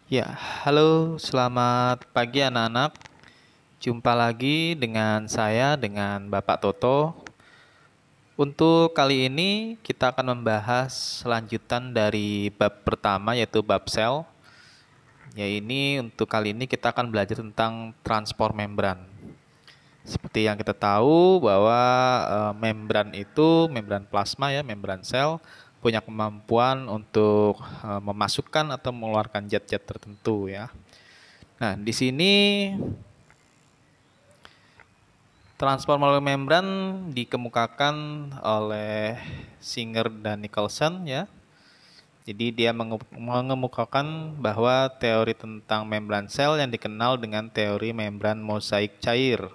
Ya, halo, selamat pagi anak-anak. Jumpa lagi dengan saya, dengan Bapak Toto. Untuk kali ini kita akan membahas lanjutan dari bab pertama yaitu bab sel. Ya ini untuk kali ini kita akan belajar tentang transport membran. Seperti yang kita tahu bahwa membran itu, membran plasma ya, membran sel punya kemampuan untuk memasukkan atau mengeluarkan zat-zat tertentu ya. Nah, di sini transport melalui membran dikemukakan oleh Singer dan Nicholson ya. Jadi dia mengemukakan bahwa teori tentang membran sel yang dikenal dengan teori membran mosaik cair.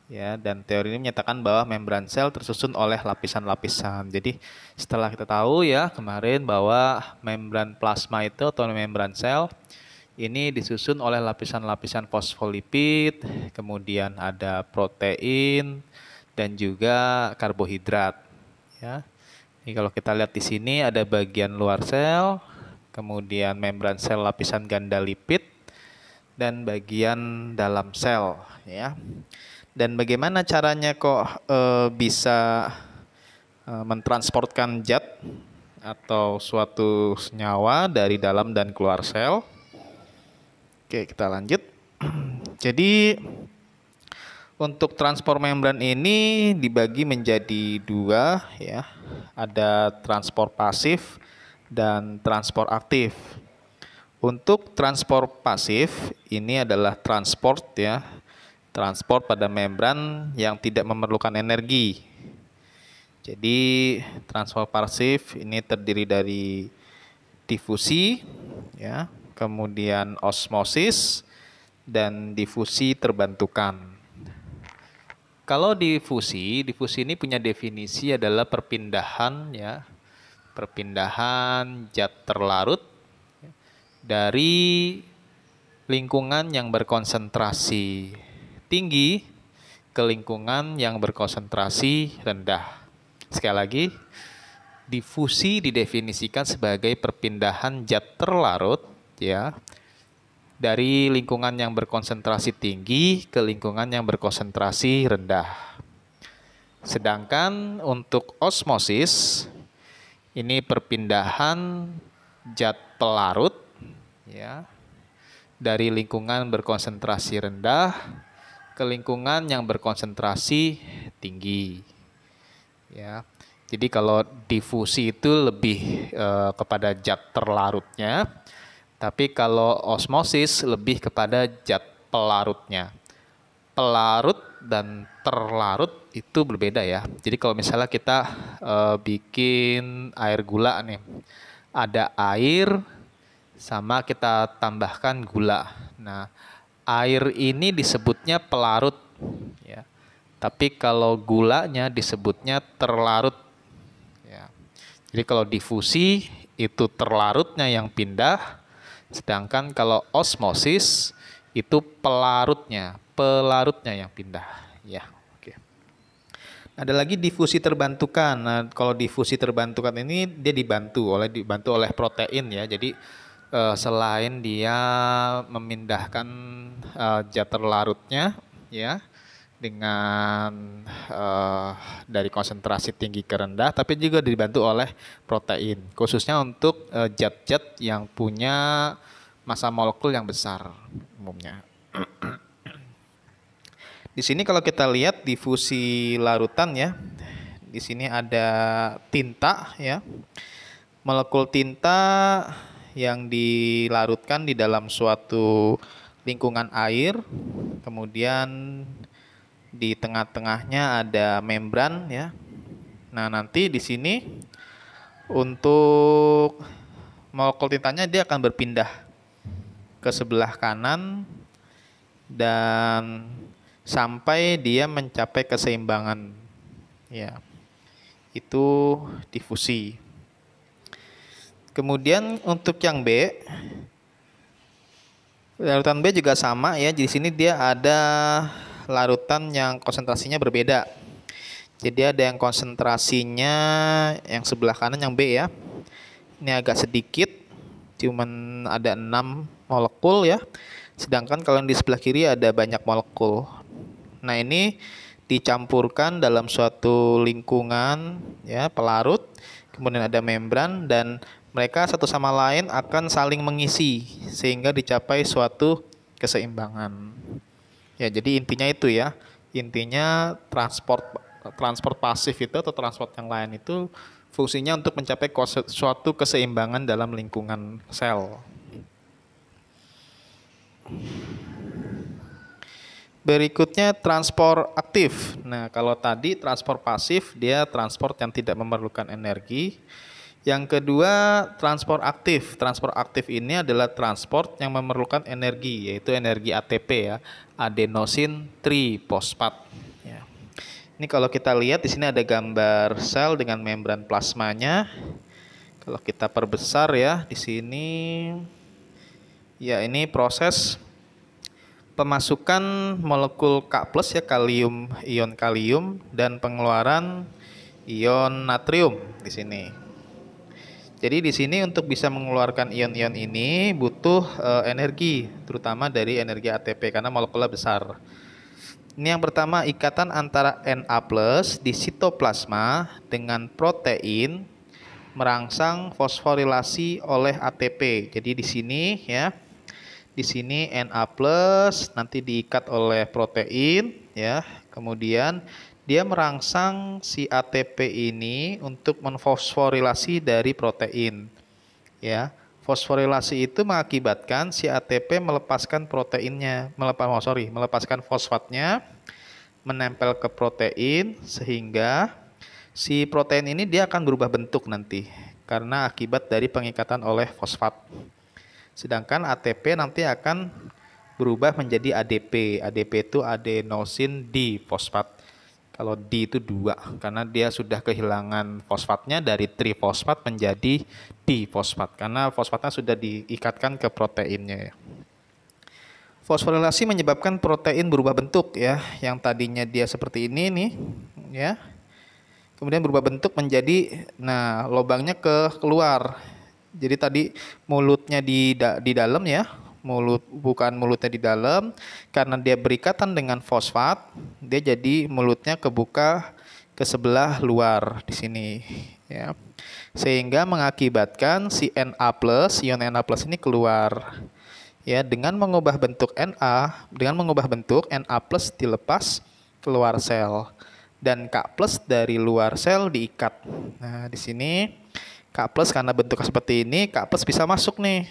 Ya, dan teori ini menyatakan bahwa membran sel tersusun oleh lapisan-lapisan. Jadi setelah kita tahu ya kemarin bahwa membran plasma itu atau membran sel ini disusun oleh lapisan-lapisan fosfolipid, kemudian ada protein dan juga karbohidrat. Ya. Ini kalau kita lihat di sini ada bagian luar sel, kemudian membran sel lapisan ganda lipid, dan bagian dalam sel. Ya. Dan bagaimana caranya kok bisa mentransportkan zat atau suatu senyawa dari dalam dan keluar sel? Oke, kita lanjut. Jadi untuk transport membran ini dibagi menjadi dua ya. Ada transport pasif dan transport aktif. Untuk transport pasif ini adalah transport ya. Transport pada membran yang tidak memerlukan energi. Jadi transport pasif ini terdiri dari difusi ya, kemudian osmosis dan difusi terbantukan. Kalau difusi ini punya definisi adalah perpindahan ya, perpindahan zat terlarut dari lingkungan yang berkonsentrasi tinggi ke lingkungan yang berkonsentrasi rendah. Sekali lagi, difusi didefinisikan sebagai perpindahan zat terlarut ya dari lingkungan yang berkonsentrasi tinggi ke lingkungan yang berkonsentrasi rendah. Sedangkan untuk osmosis ini perpindahan zat pelarut ya dari lingkungan berkonsentrasi rendah ke lingkungan yang berkonsentrasi tinggi. Ya. Jadi kalau difusi itu lebih kepada zat terlarutnya, tapi kalau osmosis lebih kepada zat pelarutnya. Pelarut dan terlarut itu berbeda ya. Jadi kalau misalnya kita bikin air gula nih, ada air sama kita tambahkan gula. Nah, air ini disebutnya pelarut ya. Tapi kalau gulanya disebutnya terlarut ya. Jadi kalau difusi itu terlarutnya yang pindah, sedangkan kalau osmosis itu pelarutnya yang pindah ya. Oke. Ada lagi difusi terbantukan. Nah, kalau difusi terbantukan ini dia dibantu oleh protein ya. Jadi selain dia memindahkan zat terlarutnya ya dengan dari konsentrasi tinggi ke rendah, tapi juga dibantu oleh protein, khususnya untuk zat-zat yang punya massa molekul yang besar umumnya. Di sini kalau kita lihat difusi larutan ya, di sini ada tinta ya, molekul tinta yang dilarutkan di dalam suatu lingkungan air, kemudian di tengah-tengahnya ada membran ya. Nah, nanti di sini untuk molekul tintanya dia akan berpindah ke sebelah kanan dan sampai dia mencapai keseimbangan ya. Itu difusi. Kemudian untuk yang B, larutan B juga sama ya. Di sini dia ada larutan yang konsentrasinya berbeda. Jadi ada yang konsentrasinya yang sebelah kanan yang B ya. Ini agak sedikit cuman ada 6 molekul ya. Sedangkan kalau yang di sebelah kiri ada banyak molekul. Nah, ini dicampurkan dalam suatu lingkungan ya, pelarut, kemudian ada membran dan mereka satu sama lain akan saling mengisi sehingga dicapai suatu keseimbangan. Ya, jadi intinya itu ya. Intinya transport pasif itu atau transport yang lain itu fungsinya untuk mencapai suatu keseimbangan dalam lingkungan sel. Berikutnya transport aktif. Nah, kalau tadi transport pasif dia transport yang tidak memerlukan energi. Yang kedua, transport aktif. Transport aktif ini adalah transport yang memerlukan energi, yaitu energi ATP ya, adenosin trifosfat. Ya. Ini kalau kita lihat di sini ada gambar sel dengan membran plasmanya. Kalau kita perbesar ya di sini, ya ini proses pemasukan molekul K+ ya, kalium, ion kalium, dan pengeluaran ion natrium di sini. Jadi di sini untuk bisa mengeluarkan ion-ion ini butuh energi, terutama dari energi ATP karena molekulnya besar. Ini yang pertama, ikatan antara Na+ di sitoplasma dengan protein merangsang fosforilasi oleh ATP. Jadi di sini ya, di sini Na+ nanti diikat oleh protein ya, kemudian dia merangsang si ATP ini untuk menfosforilasi dari protein. Ya, fosforilasi itu mengakibatkan si ATP melepaskan proteinnya, melepaskan fosfatnya, menempel ke protein sehingga si protein ini dia akan berubah bentuk nanti karena akibat dari pengikatan oleh fosfat. Sedangkan ATP nanti akan berubah menjadi ADP. ADP itu adenosin difosfat. Kalau D itu 2 karena dia sudah kehilangan fosfatnya dari trifosfat menjadi difosfat karena fosfatnya sudah diikatkan ke proteinnya. Fosforilasi menyebabkan protein berubah bentuk ya, yang tadinya dia seperti ini nih ya. Kemudian berubah bentuk menjadi lubangnya keluar. Jadi tadi mulutnya di dalam ya. Bukan mulutnya di dalam, karena dia berikatan dengan fosfat, dia jadi mulutnya kebuka ke sebelah luar di sini ya. Sehingga mengakibatkan si Na+, ion Na+ ini keluar. Ya, dengan mengubah bentuk Na dilepas keluar sel dan K+ dari luar sel diikat. Nah, di sini K+ karena bentuknya seperti ini, K+ bisa masuk nih.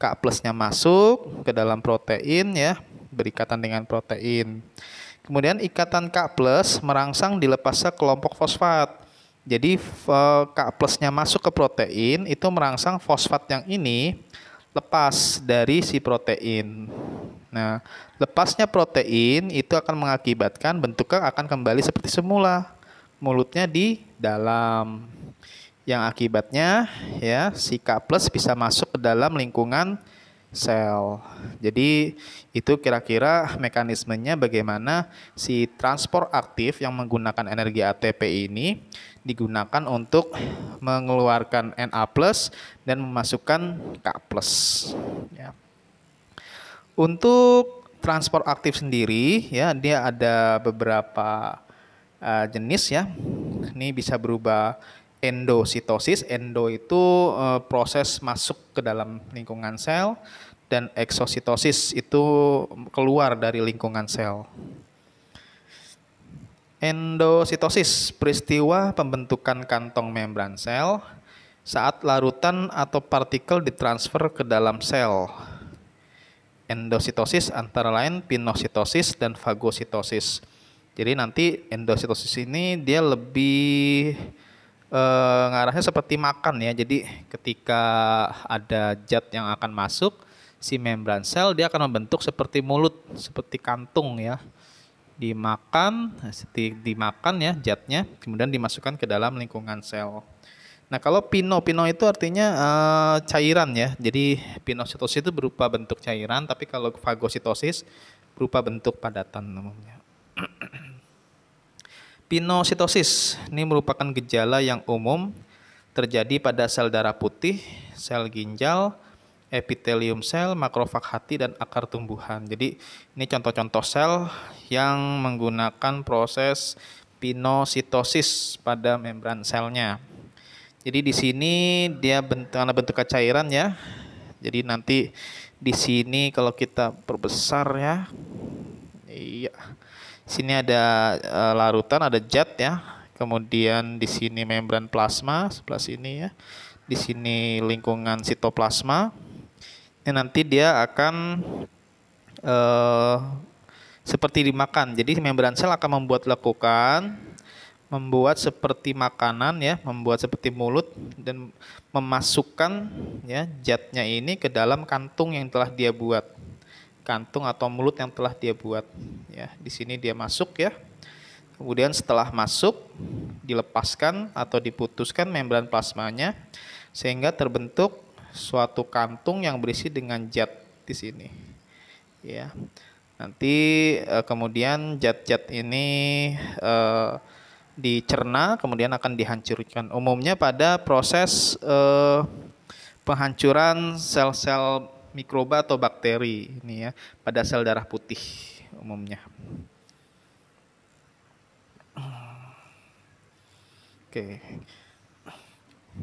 K+-nya masuk ke dalam protein ya, berikatan dengan protein. Kemudian ikatan K+ merangsang dilepasnya kelompok fosfat. Jadi K+-nya masuk ke protein itu merangsang fosfat yang ini lepas dari si protein. Nah, lepasnya protein itu akan mengakibatkan bentuknya akan kembali seperti semula. Mulutnya di dalam. Yang akibatnya ya si K+ bisa masuk ke dalam lingkungan sel. Jadi itu kira-kira mekanismenya bagaimana si transport aktif yang menggunakan energi ATP ini digunakan untuk mengeluarkan Na+ dan memasukkan K+. Ya. Untuk transport aktif sendiri ya, dia ada beberapa jenis ya. Ini bisa berubah endositosis. Endo itu proses masuk ke dalam lingkungan sel, dan eksositosis itu keluar dari lingkungan sel. Endositosis, peristiwa pembentukan kantong membran sel saat larutan atau partikel ditransfer ke dalam sel. Endositosis antara lain pinositosis dan fagositosis. Jadi nanti endositosis ini dia lebih ngarahnya seperti makan ya. Jadi ketika ada zat yang akan masuk si membran sel, dia akan membentuk seperti mulut, seperti kantung ya. Dimakan ya zatnya, kemudian dimasukkan ke dalam lingkungan sel. Nah, kalau pino itu artinya cairan ya. Jadi pinositosis itu berupa bentuk cairan, tapi kalau fagositosis berupa bentuk padatan namanya. Pinositosis ini merupakan gejala yang umum terjadi pada sel darah putih sel ginjal, epitelium sel, makrofag hati, dan akar tumbuhan. Jadi ini contoh-contoh sel yang menggunakan proses pinositosis pada membran selnya. Jadi di sini dia karena bentuknya cairan ya. Jadi nanti di sini kalau kita perbesar ya, iya, sini ada larutan, ada zat ya. Kemudian di sini membran plasma sebelah sini ya. Di sini lingkungan sitoplasma. Ini nanti dia akan seperti dimakan. Jadi membran sel akan membuat lekukan, membuat seperti makanan ya, membuat seperti mulut dan memasukkan ya zatnya ini ke dalam kantung yang telah dia buat. Kantung atau mulut yang telah dia buat ya. Di sini dia masuk ya. Kemudian setelah masuk dilepaskan atau diputuskan membran plasmanya sehingga terbentuk suatu kantung yang berisi dengan zat di sini. Ya. Nanti kemudian zat-zat ini dicerna kemudian akan dihancurkan. Umumnya pada proses penghancuran sel-sel mikroba atau bakteri ini ya, pada sel darah putih umumnya. Oke.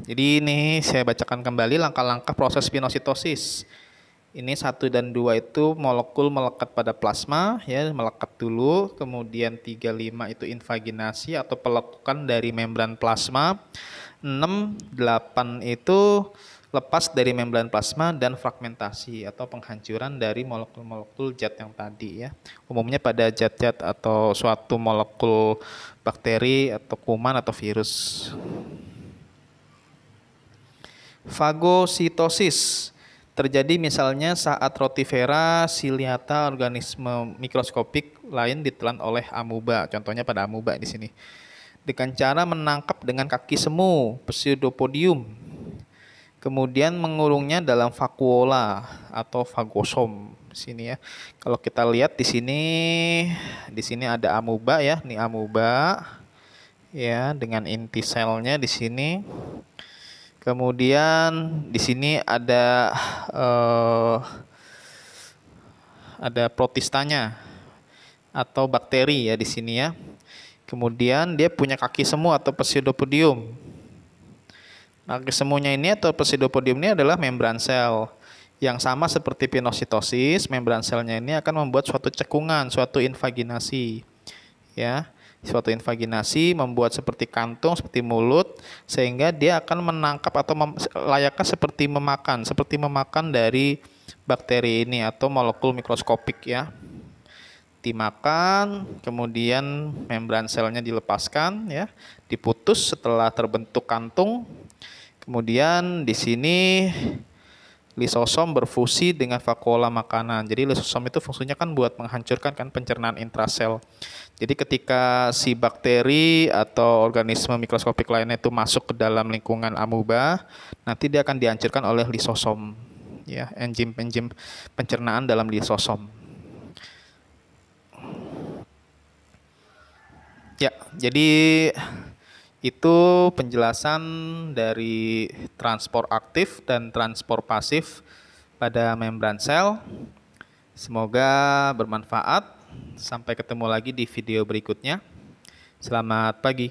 Jadi ini saya bacakan kembali langkah-langkah proses pinositosis. Ini 1 dan 2 itu molekul melekat pada plasma ya, melekat dulu, kemudian 3, 5 itu invaginasi atau pelekukan dari membran plasma. 6, 8 itu lepas dari membran plasma dan fragmentasi atau penghancuran dari molekul-molekul zat yang tadi ya. Umumnya pada zat-zat atau suatu molekul bakteri atau kuman atau virus. Fagositosis terjadi misalnya saat Rotifera ciliata organisme mikroskopik lain ditelan oleh amuba, contohnya pada amuba di sini. Dengan cara menangkap dengan kaki semu, Pseudopodium. Kemudian mengurungnya dalam vakuola atau fagosom sini ya. Kalau kita lihat di sini ada amuba ya, ini amuba ya dengan inti selnya di sini. Kemudian di sini ada protistanya atau bakteri ya di sini ya. Kemudian dia punya kaki semu atau Pseudopodium. Nah, kaki semunya ini atau Pseudopodium ini adalah membran sel. Yang sama seperti pinositosis, membran selnya ini akan membuat suatu cekungan, suatu invaginasi. Ya. Suatu invaginasi membuat seperti kantung, seperti mulut, sehingga dia akan menangkap atau layaknya seperti memakan dari bakteri ini atau molekul mikroskopik ya. Dimakan, kemudian membran selnya dilepaskan ya, diputus setelah terbentuk kantung. Kemudian di sini lisosom berfusi dengan vakuola makanan. Jadi lisosom itu fungsinya kan buat menghancurkan kan pencernaan intrasel. Jadi ketika si bakteri atau organisme mikroskopik lainnya itu masuk ke dalam lingkungan amuba, nanti dia akan dihancurkan oleh lisosom, ya, enzim-enzim pencernaan dalam lisosom. Ya, jadi itu penjelasan dari transport aktif dan transport pasif pada membran sel. Semoga bermanfaat. Sampai ketemu lagi di video berikutnya. Selamat pagi.